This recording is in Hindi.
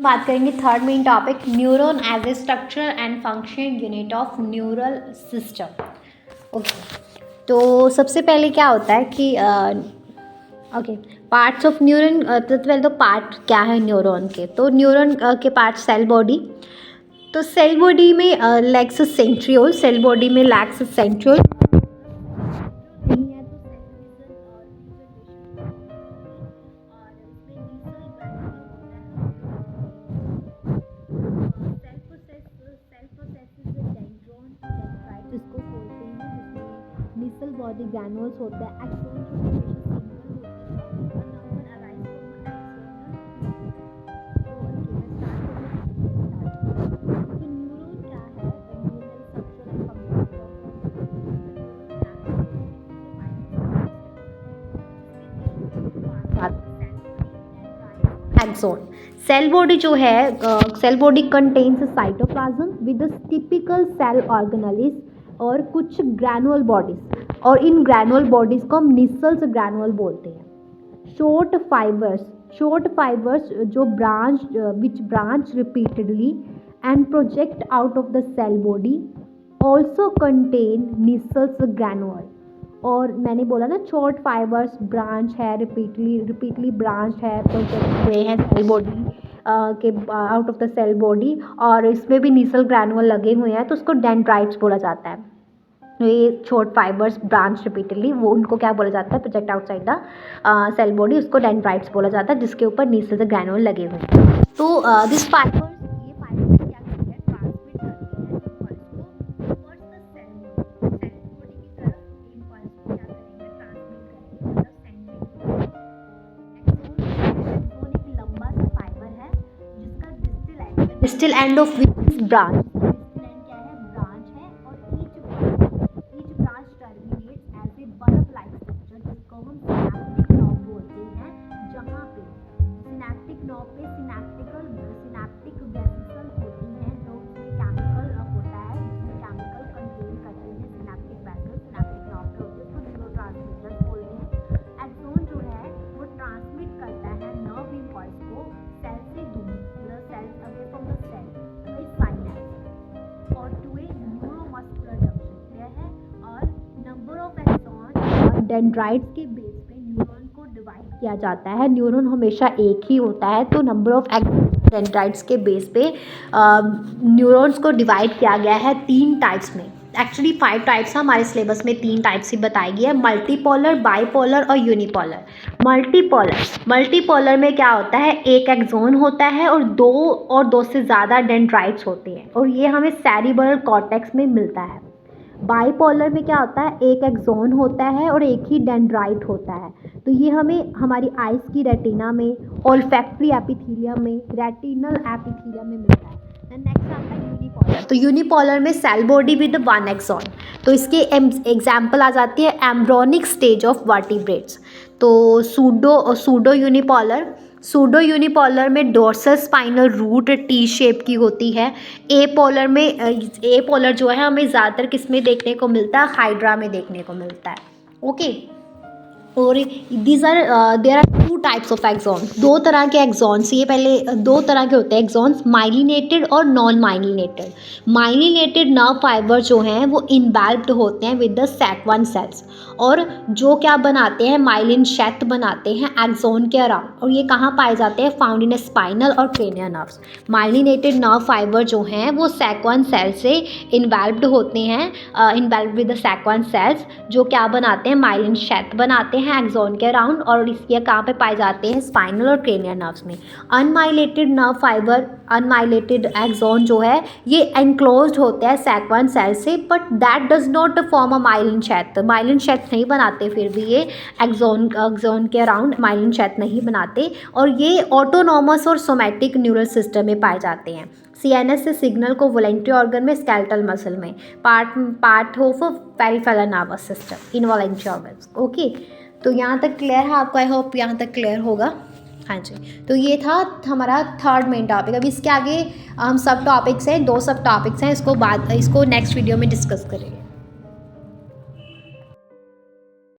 बात करेंगे third main topic, neuron as a structure and function unit of neural system. Okay, तो सबसे पहले क्या होता है कि पार्ट्स ऑफ न्यूरॉन। सबसे पहले तो पार्ट क्या है न्यूरॉन के, तो न्यूरॉन के पार्ट सेल बॉडी। तो सेल बॉडी में लैक्स सेंट्रियोल, सेल बॉडी में लैक्स सेंट्रियोल जिसको बोलते हैं, जिसमें निसल बॉडी ग्रैन्यूल्स होता है, एक्सोन एक्सोन। सेल बॉडी जो है, cell body contains cytoplasm with typical cell organelles और कुछ ग्रैनुअल बॉडीज, और इन ग्रैनुअल बॉडीज को हम निसल्स ग्रैनुअल बोलते हैं। शॉर्ट फाइबर्स जो which branch repeatedly and project out of the cell body also contain Nissl's granule. और मैंने बोला ना, शॉर्ट फाइबर्स ब्रांच है, रिपीटली ब्रांच है, प्रोजेक्ट हुए हैं सेल बॉडी के out of the cell body, और इसमें भी निसल ग्रैनुअल लगे हुए हैं, तो उसको डेंड्राइट्स बोला जाता है। ये शॉर्ट फाइबर्स ब्रांच रिपीटडली, वो उनको क्या बोला जाता है, project outside the cell body, उसको डेंड्राइट्स बोला जाता है, जिसके ऊपर निसल ग्रैनुअल लगे हुए हैं। तो दिस फाइबर्स क्या करते हैं, ट्रांसमिट करते हैं इम्पल्स को टुवर्ड्स द सेल बॉडी की तरफ। इम्पल्स को क्या करेंगे, ट्रांसमिट करेंगे, मतलब सेंडिंग। एक्सोन एक लंबा सा फाइबर है जिसका distal end of which is branch. Dendrites के बेस पे न्यूरॉन को डिवाइड किया जाता है। न्यूरॉन हमेशा एक ही होता है, तो नंबर ऑफ डेंड्राइट्स के बेस पे न्यूरॉन्स को डिवाइड किया गया है 3 टाइप्स में। एक्चुअली 5 टाइप्स हैं, हमारे सिलेबस में 3 टाइप्स ही बताई गई है, मल्टीपोलर, बाईपोलर और यूनिपोलर। मल्टीपोलर में क्या होता है, एक एक्सोन होता है और 2 से ज़्यादा डेंड्राइट्स होते हैं, और ये हमें सेरिब्रल कॉर्टेक्स में मिलता है। बाईपोलर में क्या होता है, एक एक्सोन होता है और एक ही डेंड्राइट होता है, तो ये हमें हमारी आइज की रेटिना में, ओल्फैक्टरी एपिथेलियम में, रेटिनल एपिथेलियम में मिलता है। नेक्स्ट आता है यूनिपोलर। तो यूनिपोलर में सेल बॉडी विद 1 एक्सोन, तो इसके एग्जाम्पल आ जाती है एम्ब्रोनिक स्टेज ऑफ वर्टिब्रेट्स। तो सूडो यूनिपोलर में dorsal spinal root T shape की होती है। ए पोलर जो है हमें ज़्यादातर किस में देखने को मिलता है, हाइड्रा में देखने को मिलता है। ओके, और there are 2 types of axons, 2 तरह के एक्सॉन्स। ये पहले 2 तरह के होते हैं एक्सॉन्स, माइलिनेटेड और non myelinated. Myelinated nerve fibre जो हैं वो इन्वेल्व्ड होते हैं विद द सैक1 सेल्स, और जो क्या बनाते हैं, माइलिन शेथ बनाते हैं एक्सॉन के अराउंड, और ये कहाँ पाए जाते हैं, फाउंड इन स्पाइनल और cranial nerves. Myelinated nerve fibre जो हैं वो सैक1 सेल से इन्वेल्व्ड होते हैं, इन्वेल्व्ड विद द सैक1 सेल्स, जो क्या बनाते हैं, माइलिन शेथ बनाते हैं एक्सॉन के अराउंड, और इसके कहाँ पे पाए जाते हैं, स्पाइनल और क्रेनियल नर्व्स में। Unmyelinated nerve fibre, unmyelinated axon जो है ये एनक्लोज्ड होता है सैक1 सेल से, but that does not form a myelin sheath. Myelin sheath नहीं बनाते, फिर भी ये एक्सॉन के अराउंड माइलिन शेथ नहीं बनाते, और ये ऑटोनॉमस और सोमैटिक न्यूरल सिस्टम में पाए जाते हैं। CNS से सिग्नल को वॉलेंट्री ऑर्गन में, स्केलेटल मसल में, part of peripheral nervous system, involuntary organs. Okay, तो यहाँ तक क्लियर है आपको, आई होप यहाँ तक क्लियर होगा। हाँ जी, तो ये था हमारा थर्ड मेन टॉपिक। अब इसके आगे हम सब टॉपिक्स हैं, 2 सब टॉपिक्स हैं, इसको नेक्स्ट वीडियो में डिस्कस करेंगे।